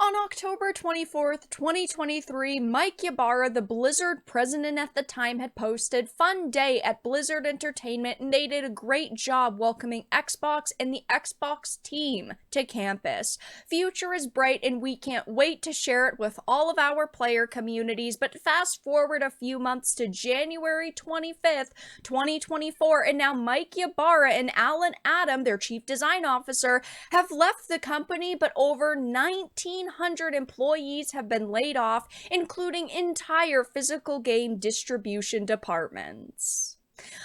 On October 24th, 2023, Mike Ybarra, the Blizzard president at the time, had posted, "Fun day at Blizzard Entertainment, and they did a great job welcoming Xbox and the Xbox team to campus. Future is bright and we can't wait to share it with all of our player communities." But fast forward a few months to January 25th, 2024, and now Mike Ybarra and Alan Adam, their chief design officer, have left the company, but over 1,900 employees have been laid off, including entire physical game distribution departments.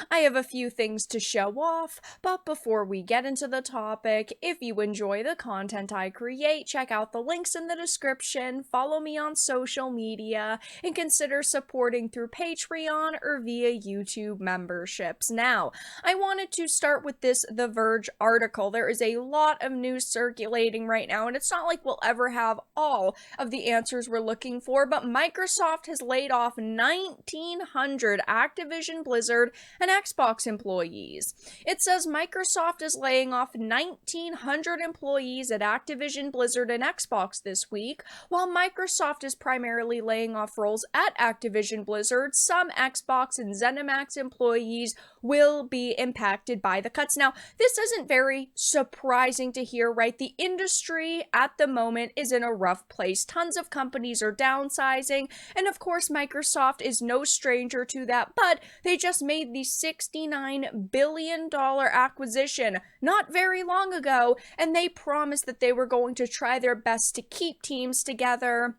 I have a few things to show off, but before we get into the topic, if you enjoy the content I create, check out the links in the description, follow me on social media, and consider supporting through Patreon or via YouTube memberships. Now, I wanted to start with this The Verge article. There is a lot of news circulating right now, and it's not like we'll ever have all of the answers we're looking for, but Microsoft has laid off 1,900 Activision Blizzard and Xbox employees. It says Microsoft is laying off 1,900 employees at Activision Blizzard and Xbox this week. While Microsoft is primarily laying off roles at Activision Blizzard, some Xbox and ZeniMax employees will be impacted by the cuts. Now, this isn't very surprising to hear, right? The industry at the moment is in a rough place. Tons of companies are downsizing, and of course, Microsoft is no stranger to that, but they just made the $69 billion acquisition not very long ago, and they promised that they were going to try their best to keep teams together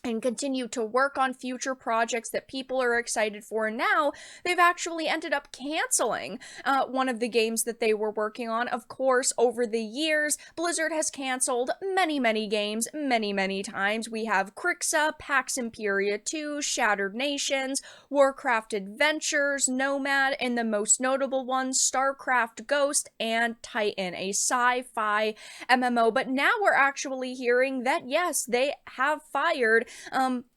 and continue to work on future projects that people are excited for. And now they've actually ended up canceling one of the games that they were working on. Of course, over the years, Blizzard has canceled many games many times. We have Crixa, Pax Imperia 2, Shattered Nations, Warcraft Adventures, Nomad, and the most notable ones, StarCraft Ghost and Titan, a sci-fi MMO. But now we're actually hearing that, yes, they have fired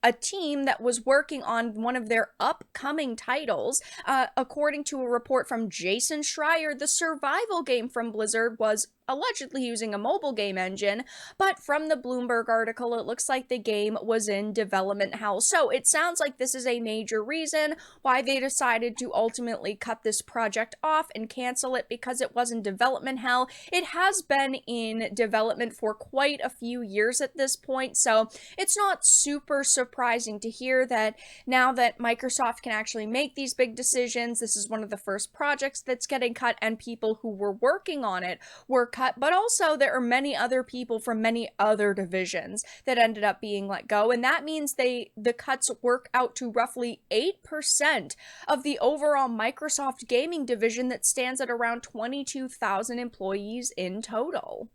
a team that was working on one of their upcoming titles. According to a report from Jason Schreier, the survival game from Blizzard was allegedly using a mobile game engine, but from the Bloomberg article, it looks like the game was in development hell. So it sounds like this is a major reason why they decided to ultimately cut this project off and cancel it, because it was in development hell. It has been in development for quite a few years at this point, so it's not super surprising to hear that now that Microsoft can actually make these big decisions, this is one of the first projects that's getting cut, and people who were working on it were cut, but also there are many other people from many other divisions that ended up being let go, and that means the cuts work out to roughly 8% of the overall Microsoft gaming division that stands at around 22,000 employees in total.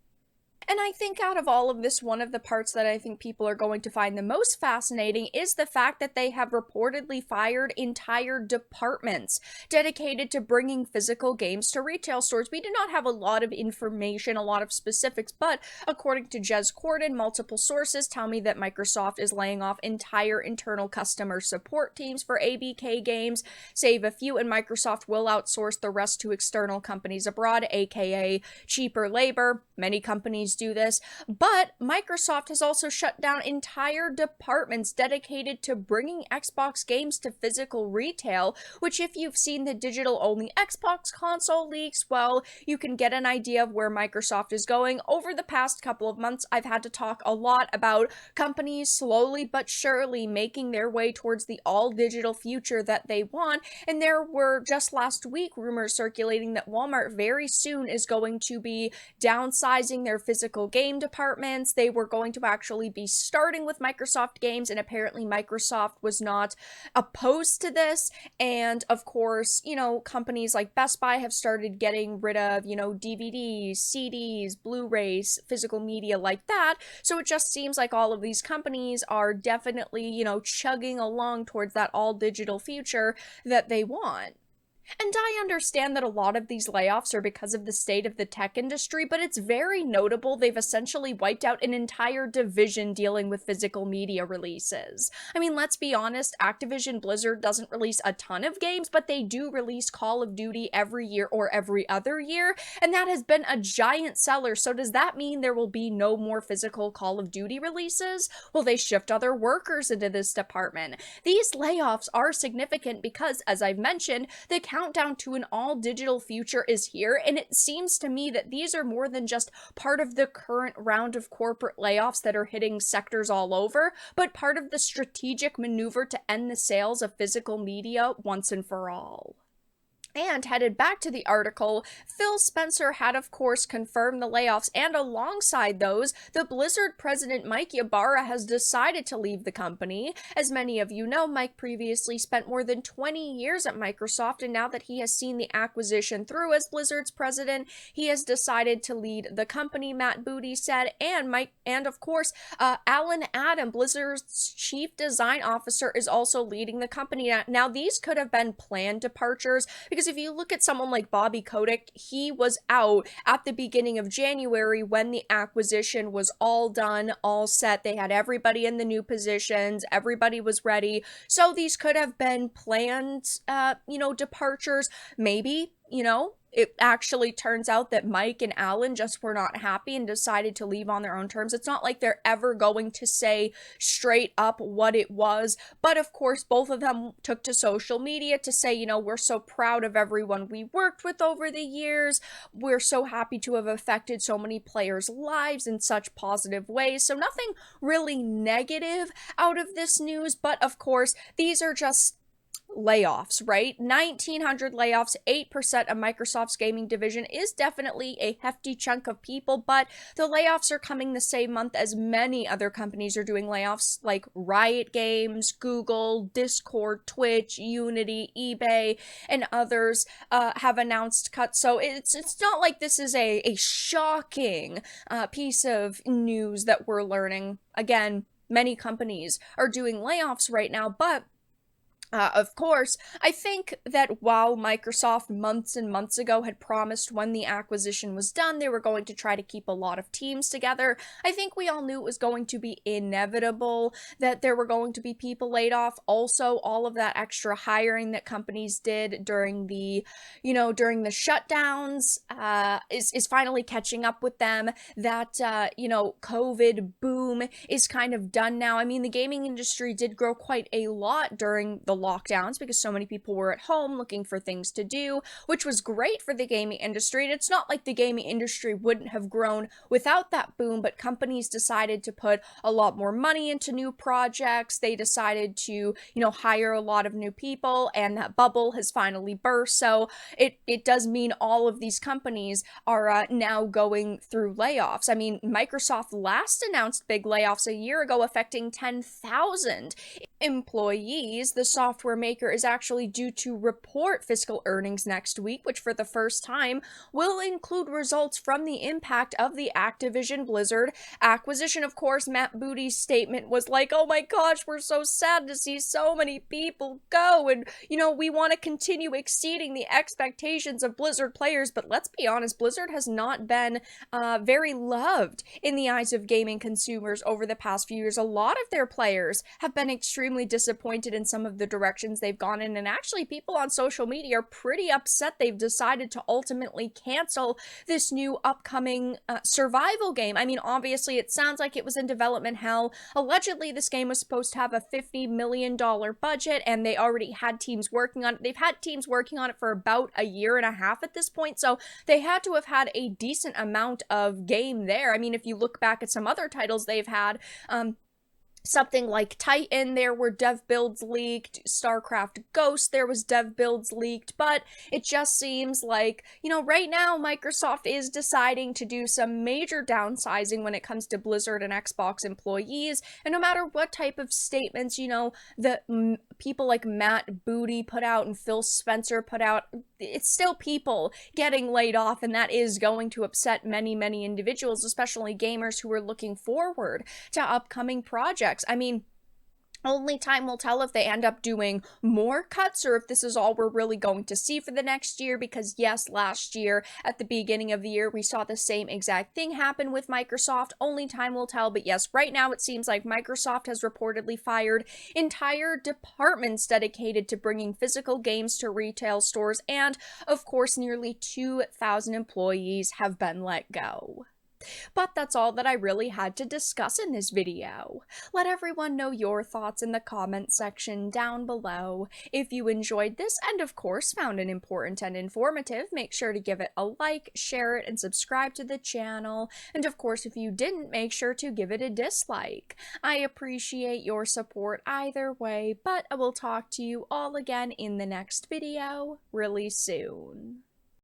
And I think out of all of this, one of the parts that I think people are going to find the most fascinating is the fact that they have reportedly fired entire departments dedicated to bringing physical games to retail stores. We do not have a lot of information, a lot of specifics, but according to Jez Corden, multiple sources tell me that Microsoft is laying off entire internal customer support teams for ABK games, save a few, and Microsoft will outsource the rest to external companies abroad, aka cheaper labor. Many companies do this, but Microsoft has also shut down entire departments dedicated to bringing Xbox games to physical retail, which, if you've seen the digital-only Xbox console leaks, well, you can get an idea of where Microsoft is going. Over the past couple of months, I've had to talk a lot about companies slowly but surely making their way towards the all-digital future that they want, and there were just last week rumors circulating that Walmart very soon is going to be downsizing their physical game departments. They were going to actually be starting with Microsoft games, and apparently Microsoft was not opposed to this. And of course, companies like Best Buy have started getting rid of, DVDs, CDs, Blu-rays, physical media like that. So it just seems like all of these companies are definitely, chugging along towards that all digital future that they want. And I understand that a lot of these layoffs are because of the state of the tech industry, but it's very notable they've essentially wiped out an entire division dealing with physical media releases. I mean, let's be honest, Activision Blizzard doesn't release a ton of games, but they do release Call of Duty every year or every other year, and that has been a giant seller. So does that mean there will be no more physical Call of Duty releases? Will they shift other workers into this department? These layoffs are significant because, as I've mentioned, the countdown to an all-digital future is here, and it seems to me that these are more than just part of the current round of corporate layoffs that are hitting sectors all over, but part of the strategic maneuver to end the sales of physical media once and for all. And headed back to the article, Phil Spencer had, of course, confirmed the layoffs, and alongside those, the Blizzard president Mike Ybarra has decided to leave the company. As many of you know, Mike previously spent more than 20 years at Microsoft, and now that he has seen the acquisition through as Blizzard's president, he has decided to lead the company, Matt Booty said, and of course, Alan Adam, Blizzard's chief design officer, is also leading the company. Now, these could have been planned departures, because if you look at someone like Bobby Kotick, he was out at the beginning of January when the acquisition was all done, all set. They had everybody in the new positions, everybody was ready. So these could have been planned, departures. Maybe, it actually turns out that Mike and Alan just were not happy and decided to leave on their own terms. It's not like they're ever going to say straight up what it was, but of course both of them took to social media to say, we're so proud of everyone we worked with over the years. We're so happy to have affected so many players' lives in such positive ways. So nothing really negative out of this news, but of course these are just layoffs, right? 1,900 layoffs, 8% of Microsoft's gaming division is definitely a hefty chunk of people, but the layoffs are coming the same month as many other companies are doing layoffs, like Riot Games, Google, Discord, Twitch, Unity, eBay, and others have announced cuts. So it's not like this is a shocking piece of news that we're learning. Again, many companies are doing layoffs right now, but of course, I think that while Microsoft months and months ago had promised when the acquisition was done, they were going to try to keep a lot of teams together, I think we all knew it was going to be inevitable that there were going to be people laid off. Also, all of that extra hiring that companies did during the shutdowns is finally catching up with them. That, COVID boom is kind of done now. I mean, the gaming industry did grow quite a lot during the lockdowns because so many people were at home looking for things to do, which was great for the gaming industry. And it's not like the gaming industry wouldn't have grown without that boom, but companies decided to put a lot more money into new projects. They decided to, hire a lot of new people, and that bubble has finally burst. So it does mean all of these companies are now going through layoffs. I mean, Microsoft last announced big layoffs a year ago affecting 10,000 employees. The software maker is actually due to report fiscal earnings next week, which for the first time will include results from the impact of the Activision Blizzard acquisition. Of course, Matt Booty's statement was like, oh my gosh, we're so sad to see so many people go, and we want to continue exceeding the expectations of Blizzard players. But let's be honest, Blizzard has not been very loved in the eyes of gaming consumers over the past few years. A lot of their players have been extremely disappointed in some of the directions they've gone in, and actually people on social media are pretty upset they've decided to ultimately cancel this new upcoming survival game. I mean, obviously it sounds like it was in development hell. Allegedly this game was supposed to have a $50 million budget, and they already had teams working on it. They've had teams working on it for about a year and a half at this point, so they had to have had a decent amount of game there. I mean, if you look back at some other titles they've had, something like Titan, there were dev builds leaked. StarCraft Ghost, there was dev builds leaked. But it just seems like, right now Microsoft is deciding to do some major downsizing when it comes to Blizzard and Xbox employees. And no matter what type of statements, the people like Matt Booty put out and Phil Spencer put out, it's still people getting laid off, and that is going to upset many, many individuals, especially gamers who are looking forward to upcoming projects. I mean, Only time will tell if they end up doing more cuts or if this is all we're really going to see for the next year, because yes, last year at the beginning of the year we saw the same exact thing happen with Microsoft. Only time will tell, but yes, right now it seems like Microsoft has reportedly fired entire departments dedicated to bringing physical games to retail stores, and of course nearly 2,000 employees have been let go. But that's all that I really had to discuss in this video. Let everyone know your thoughts in the comment section down below. If you enjoyed this and of course found it important and informative, make sure to give it a like, share it, and subscribe to the channel. And of course, if you didn't, make sure to give it a dislike. I appreciate your support either way, but I will talk to you all again in the next video really soon.